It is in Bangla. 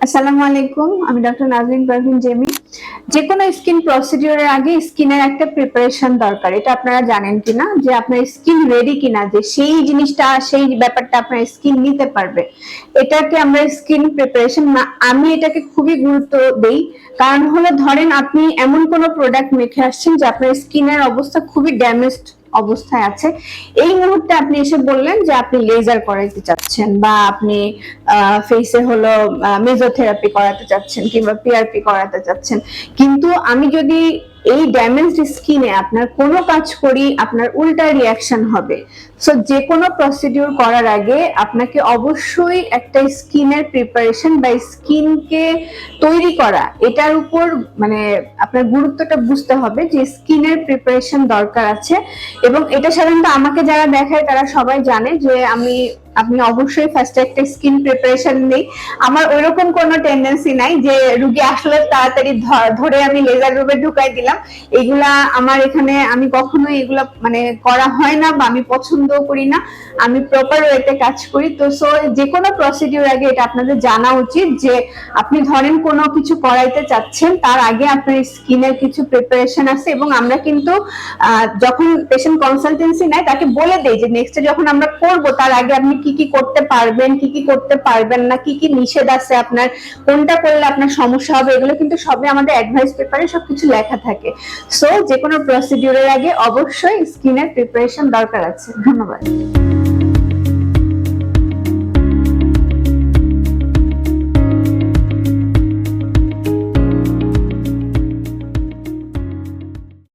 আসসালামু আলাইকুম, আমি ডক্টর নাজরিন পারভিন জেমি। যে কোনো স্কিন প্রসিডিউরের আগে স্কিনের একটা প্রিপারেশন দরকার। এটা আপনারা জানেন কিনা যে আপনার স্কিন রেডি কিনা, যে সেই জিনিসটা সেই ব্যাপারটা আপনার স্কিন নিতে পারবে, এটাকে আমরা স্কিন প্রিপারেশন না, আমি এটাকে খুবই গুরুত্ব দেই। কারণ হলো ধরেন আপনি এমন কোনো প্রোডাক্ট মেখে আসছেন যে আপনার স্কিনের অবস্থা খুবই ড্যামেজড অবস্থায় আছে, এই মুহূর্তে আপনি এসে বললেন যে আপনি লেজার করাইতে চাচ্ছেন বা আপনি ফেসে হলো মেজোথেরাপি করাতে চাচ্ছেন কিংবা পিআরপি করাতে চাচ্ছেন, কিন্তু আমি যদি এই ড্যামেজড স্কিনে আপনার কোনো কাজ করি, আপনার উল্টা রিয়াকশন হবে। সো যে কোনো প্রসিডিউর করার আগে আপনাকে অবশ্যই একটা স্কিনের প্রিপারেশন বা স্কিনকে তৈরি করা, এটার উপর মানে আপনার গুরুত্বটা বুঝতে হবে যে স্কিনের প্রিপারেশন দরকার আছে। এবং এটা সাধারণত আমাকে যারা দেখায় তারা সবাই জানে যে আপনি অবশ্যই ফার্স্টে একটা স্কিন প্রিপারেশন নেই। আমার ওইরকম কোনো টেন্ডেন্সি নাই যে রুগী আসলে তাড়াতাড়ি ধরে আমি লেজার রুমে ঢুকাই দিলাম। এগুলা আমার এখানে আমি কখনোই এগুলা মানে করা হয় না বা আমি পছন্দও করি না। আমি প্রপার ওয়েতে কাজ করি। তো সো যে কোনো প্রসিডিউর আগে এটা আপনাদের জানা উচিত যে আপনি ধরেন কোনো কিছু করাইতে চাচ্ছেন, তার আগে আপনার স্কিনের কিছু প্রিপারেশন আছে। এবং আমরা কিন্তু যখন পেশেন্ট কনসালটেন্সি নেয় তাকে বলে দেই যে নেক্সটে যখন আমরা করব তার আগে আপনি কি কি করতে পারবেন, কি কি করতে পারবেন না, কি কি নিষেধ আছে আপনার, কোনটা করলে আপনার সমস্যা হবে, এগুলো কিন্তু সবই আমাদের অ্যাডভাইস পেপারে সবকিছু লেখা থাকে। সো যে কোনো প্রসিডিউরের আগে অবশ্যই স্কিনের প্রিপারেশন দরকার আছে। ধন্যবাদ।